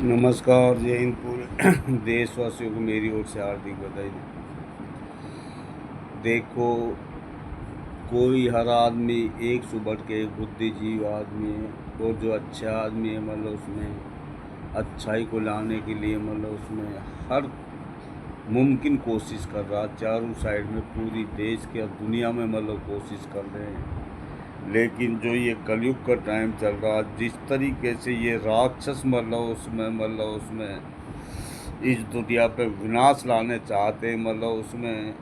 नमस्कार, जय हिंद। पूरे देशवासियों को मेरी ओर से हार्दिक बधाई। देखो, कोई हर आदमी एक से बढ़ के एक बुद्धिजीवी आदमी है, और जो अच्छा आदमी है मतलब उसमें अच्छाई को लाने के लिए मतलब उसमें हर मुमकिन कोशिश कर रहा। चारों साइड में पूरी देश के और दुनिया में मतलब कोशिश कर रहे हैं। लेकिन जो ये कलयुग का टाइम चल रहा, जिस तरीके से ये राक्षस मतलब उसमें इस दुनिया पे विनाश लाने चाहते हैं, मतलब उसमें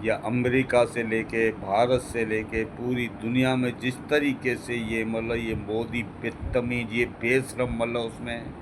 या अमेरिका से लेके भारत से लेके पूरी दुनिया में जिस तरीके से ये मतलब ये मोदी बदतमीज, ये बेशरम मतलब उसमें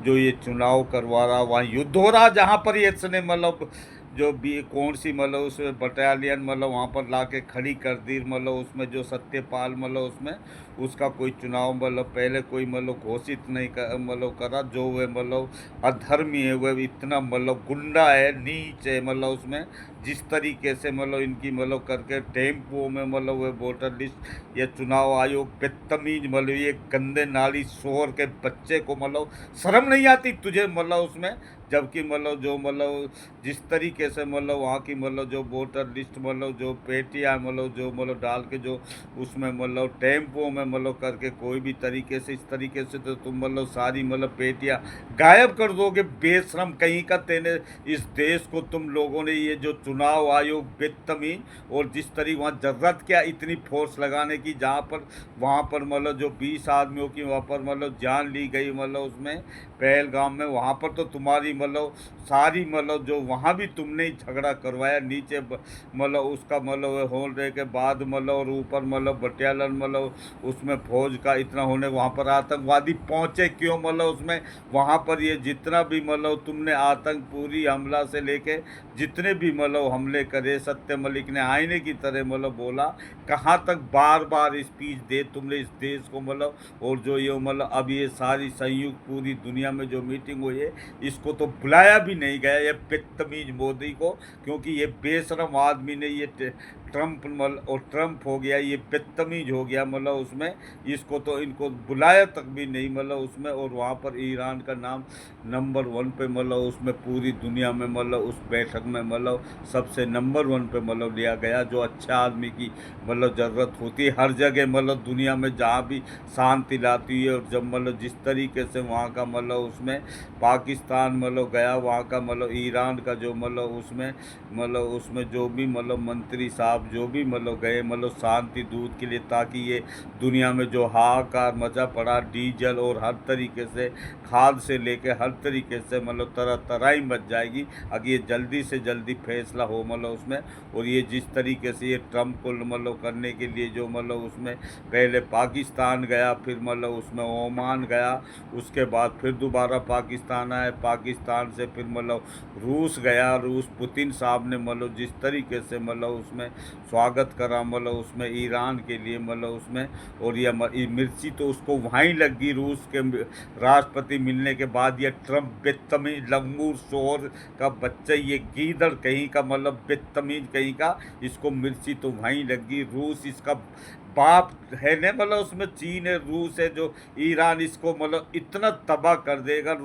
जो ये चुनाव करवा रहा, वहाँ युद्ध हो रहा, जहाँ पर ये इसने मतलब जो भी कौन सी मतलब उसमें बटालियन मतलब वहाँ पर ला के खड़ी कर दी, मतलब उसमें जो सत्यपाल मतलब उसमें उसका कोई चुनाव मतलब पहले कोई मतलब घोषित नहीं कर मतलब करा। जो वे मतलब अधर्मी है, वह इतना मतलब गुंडा है, नीच है मतलब उसमें जिस तरीके से मतलब इनकी मतलब करके टेम्पो में मतलब वह वोटर लिस्ट या चुनाव आयोग बदतमीज मतलब ये गंदे नाली शोर के बच्चे को मतलब शर्म नहीं आती तुझे मतलब उसमें, जबकि मतलब जो मतलब जिस तरीके से मतलब वहाँ की मतलब जो वोटर लिस्ट मतलब जो पेटियाँ मतलब जो मतलब डाल के जो उसमें मतलब टेम्पो में मतलब करके कोई भी तरीके से इस तरीके से तो तुम मतलब सारी मतलब पेटियाँ गायब कर दोगे। बेशरम कहीं का तेने इस देश को तुम लोगों ने ये जो चुनाव आयोग बदतमीज, और जिस तरीके वहाँ जरूरत क्या इतनी फोर्स लगाने की, जहाँ पर वहाँ पर मतलब जो 20 आदमियों की वहाँ पर मतलब जान ली गई मतलब उसमें पहलगाम में, वहाँ पर तो तुम्हारी मतलब सारी मतलब जो वहाँ भी तुमने ही झगड़ा करवाया नीचे मतलब उसका मतलब होने के बाद मतलब और ऊपर मतलब बटालियन मतलब उसमें फौज का इतना होने, वहाँ पर आतंकवादी पहुँचे क्यों मतलब उसमें, वहाँ पर ये जितना भी मतलब तुमने आतंक पूरी हमला से लेके जितने भी मतलब हमले करे, सत्य मलिक ने आईने की तरह मतलब बोला, कहाँ तक बार बार स्पीच दे तुमने इस देश को मतलब, और जो ये मतलब अब ये सारी संयुक्त पूरी दुनिया में जो मीटिंग हुई है, इसको तो बुलाया भी नहीं गया ये बदतमीज मोदी को, क्योंकि ये बेशरम आदमी ने ये ट्रम्प मतलब और ट्रम्प हो गया, ये बदतमीज हो गया मतलब उसमें, इसको तो इनको बुलाया तक भी नहीं मतलब उसमें। और वहाँ पर ईरान का नाम नंबर 1 पे मतलब उसमें पूरी दुनिया में मतलब उस बैठक में मतलब सबसे नंबर 1 पे मतलब लिया गया। जो अच्छा आदमी की मतलब ज़रूरत होती है हर जगह मतलब दुनिया में जहाँ भी शांति लाती है, और जब मतलब जिस तरीके से वहाँ का मतलब उसमें पाकिस्तान मतलब गया, वहाँ का मतलब ईरान का जो मतलब उसमें जो भी मतलब मंत्री साहब जो भी मतलब गए मतलब शांति दूत के लिए, ताकि ये दुनिया में जो हाहाकार मचा पड़ा डीजल और हर तरीके से खाद से लेके हर तरीके से मतलब तरह तरह ही मच जाएगी अगर ये जल्दी से जल्दी फैसला हो मतलब उसमें। और ये जिस तरीके से ये ट्रम्प को मतलब करने के लिए जो मतलब उसमें पहले पाकिस्तान गया, फिर मतलब उसमें ओमान गया, उसके बाद फिर दोबारा पाकिस्तान आए, पाकिस्तान से फिर मतलब रूस गया, रूस पुतिन साहब ने मतलब जिस तरीके से मतलब उसमें स्वागत करा मतलब उसमें ईरान के लिए मतलब उसमें, और ये मिर्ची तो उसको वहाँ ही लग गई रूस के राष्ट्रपति मिलने के बाद। ये ट्रम्प बदतमीज लंगूर शोर का बच्चा, ये गीदड़ कहीं का मतलब बदतमीज कहीं का, इसको मिर्ची तो वहीं लग गई। रूस इसका बाप है ने मतलब उसमें चीन है, रूस है, जो ईरान इसको मतलब इतना तबाह कर देगा।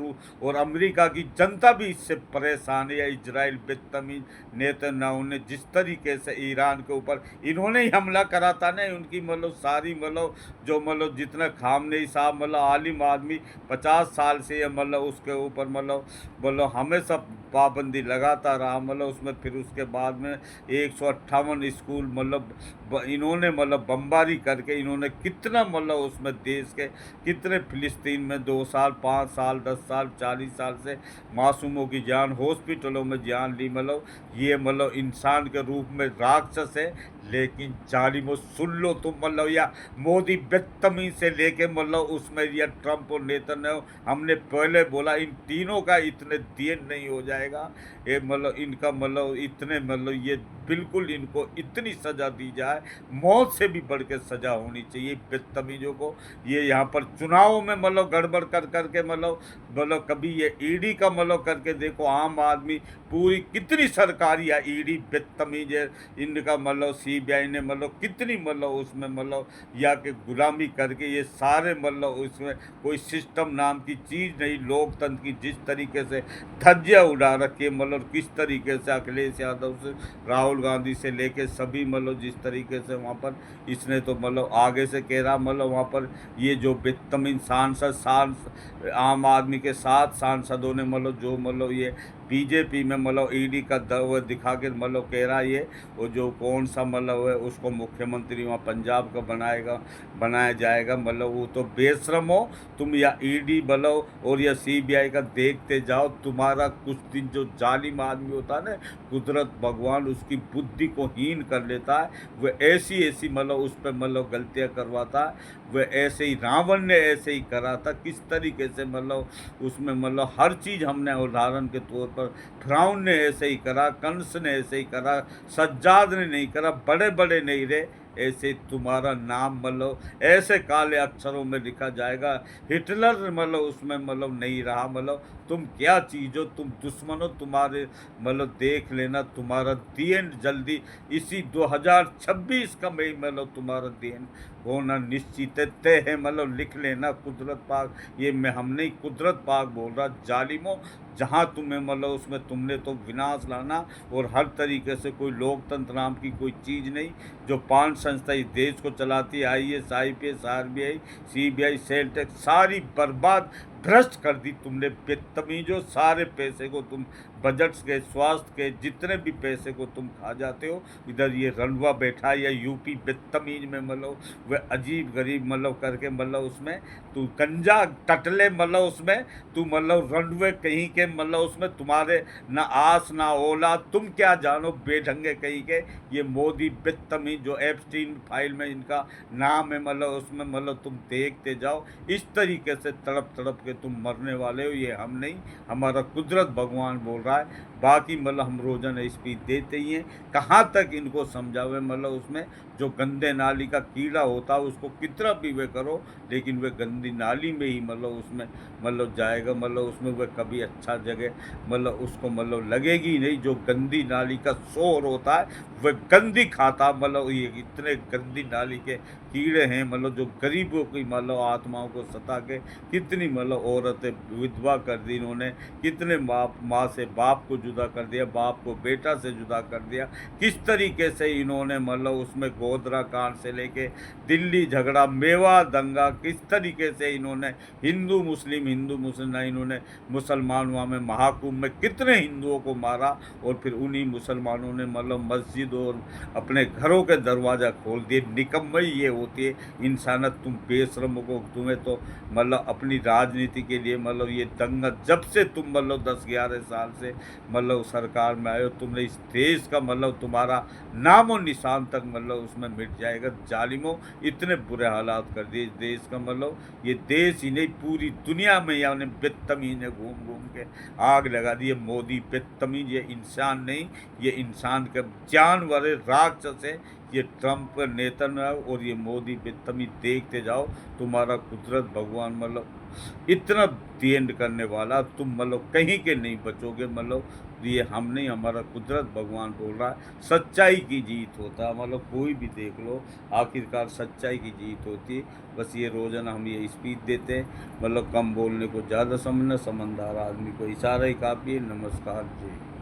और अमेरिका की जनता भी इससे परेशान है। इजराइल बदतमीज नेतन्याहू ने जिस तरीके से ईरान के ऊपर इन्होंने ही हमला करा था ना, उनकी मतलब सारी मतलब जो मतलब जितना खामनेई साहब मतलब आलिम आदमी 50 साल से ये मतलब उसके ऊपर मतलब हमेशा पाबंदी लगाता रहा मतलब उसमें। फिर उसके बाद में 158 स्कूल मतलब इन्होंने मतलब बमबारी करके इन्होंने कितना मतलब उसमें देश के कितने फिलिस्तीन में 2 साल 5 साल 10 साल 40 साल से मासूमों की जान हॉस्पिटलों में जान ली मतलब। ये मतलब इंसान के रूप में राक्षस है, लेकिन जालिमो सुन लो तुम मतलब, या मोदी बदतमीज से लेके मतलब उसमें या ट्रम्प और नेतन्याहू, हमने पहले बोला इन तीनों का इतने देर नहीं हो जाएगा। ये मतलब इनका मतलब इतने मतलब ये बिल्कुल इनको इतनी सज़ा दी जाए, मौत से भी बढ़ के सज़ा होनी चाहिए बदतमीजों को। ये यहाँ पर चुनाव में मतलब गड़बड़ कर करके मतलब कभी ये ईडी का मतलब करके देखो, आम आदमी पूरी कितनी सरकारी या ईडी बदतमीज है, इनका मतलब सी सीबीआई ने मतलब कितनी मतलब उसमें मतलब या कि गुलामी करके ये सारे मतलब उसमें कोई सिस्टम नाम की चीज़ नहीं, लोकतंत्र की जिस तरीके से धज्जियाँ उड़ा रखी है, मतलब किस तरीके से अखिलेश यादव से राहुल गांधी से लेके सभी मतलब जिस तरीके से वहाँ पर इसने तो मतलब आगे से कह रहा मतलब वहाँ पर ये जो बेतमीन आम आदमी के 7 सांसदों ने मतलब जो मतलब ये बीजेपी में मतलब ईडी का वो दिखा के मतलब कह रहा है ये वो जो कौन सा मतलब है उसको मुख्यमंत्री वहाँ पंजाब का बनाया जाएगा, मतलब वो तो बेशरम हो तुम, या ईडी बोलो और या सीबीआई का देखते जाओ, तुम्हारा कुछ दिन जो जालिम आदमी होता है ना, कुदरत भगवान उसकी बुद्धि को हीन कर लेता है, वह ऐसी ऐसी मतलब उस पर मतलब गलतियाँ करवाता है। वह ऐसे ही रावण ने ऐसे ही करा था, किस तरीके से मतलब उसमें मतलब हर चीज़ हमने उदाहरण के तौर पर फिरौन ने ऐसे ही करा, कंस ने ऐसे ही करा, सज्जाद ने नहीं करा, बड़े बड़े नहीं रहे, ऐसे तुम्हारा नाम मतलब ऐसे काले अक्षरों में लिखा जाएगा। हिटलर मतलब उसमें मतलब नहीं रहा, मतलब तुम क्या चीज़ हो, तुम दुश्मन हो, तुम्हारे मतलब देख लेना तुम्हारा दी एंड जल्दी इसी 2026 का में मतलब तुम्हारा दी एंड होना निश्चित है, तय है, मतलब लिख लेना। कुदरत पाक, ये मैं हम नहीं, कुदरत पाक बोल रहा, जालिमों जहाँ तुम्हें मतलब उसमें तुमने तो विनाश लाना, और हर तरीके से कोई लोकतंत्र नाम की कोई चीज़ नहीं, जो 5 संस्था इस देश को चलाती है, IAS IPS RBI CBI sale tax, सारी बर्बाद भ्रष्ट कर दी तुमने बेतमीजों। सारे पैसे को तुम बजट के, स्वास्थ्य के, जितने भी पैसे को तुम खा जाते हो। इधर ये रंडवा बैठा या यूपी बदतमीज में मतलब वह अजीब गरीब मतलब करके मतलब उसमें तू गंजा टटले मतलब उसमें तू मतलब रंडवे कहीं के मतलब उसमें तुम्हारे ना आस ना ओला, तुम क्या जानो बेढंगे कहीं के। ये मोदी बदतमीज जो एप्स्टीन फाइल में इनका नाम है मतलब उसमें मतलब तुम देखते जाओ, इस तरीके से तड़प तड़प के तुम मरने वाले हो। ये हम नहीं, हमारा कुदरत भगवान बोल रहा है। बाकी मतलब हम रोजाना स्पीच देते ही हैं, कहाँ तक इनको समझावे, मतलब उसमें जो गंदे नाली का कीड़ा होता है उसको कितना भी वे करो, लेकिन वे गंदी नाली में ही मतलब उसमें मतलब जाएगा, मतलब उसमें वह कभी अच्छा जगह मतलब उसको मतलब लगेगी ही नहीं। जो गंदी नाली का शोर होता है वह गंदी खाता, मतलब ये इतने गंदी नाली के कीड़े हैं मतलब जो गरीबों की मतलब आत्माओं को सता के कितनी मतलब औरतें विधवा कर दी इन्होंने, कितने माँ से बाप को जुदा कर दिया, बाप को बेटा से जुदा कर दिया, किस तरीके से इन्होंने मतलब उसमें गोधरा कांड से लेके दिल्ली झगड़ा, मेवा दंगा, किस तरीके से इन्होंने हिंदू मुस्लिम ना, इन्होंने मुसलमान वहाँ में महाकुंभ में कितने हिंदुओं को मारा, और फिर उन्हीं मुसलमानों ने मतलब मस्जिद और अपने घरों के दरवाज़ा खोल दिए। निकम्मई ये होती है इंसानियत। तुम बेशरम को, तुम्हें तो मतलब अपनी राजनीति के लिए मतलब ये दंगा, जब से तुम मतलब 10-11 साल से मतलब सरकार में आए हो, तुमने इस देश का मतलब तुम्हारा नामो निशान तक मतलब उसमें मिट जाएगा। जालिमों इतने बुरे हालात कर दिए इस देश का, मतलब ये देश ही नहीं पूरी दुनिया में यानी बदतमीज ने घूम घूम के आग लगा दी है। मोदी बदतमीज, ये इंसान नहीं, ये इंसान का जानवर है, राक्षस है। ये ट्रंप नेतन्याहू और ये मोदी बदतमीज, देखते जाओ तुम्हारा कुदरत भगवान मतलब इतना दी एंड करने वाला, तुम मतलब कहीं के नहीं बचोगे। मतलब ये हम नहीं, हमारा कुदरत भगवान बोल रहा है सच्चाई की जीत होता है। मतलब कोई भी देख लो, आखिरकार सच्चाई की जीत होती है। बस ये रोज़ाना हम ये स्पीच देते हैं, मतलब कम बोलने को ज़्यादा समझना, समझदार आदमी को इशारा ही काफ़ी है। नमस्कार जी।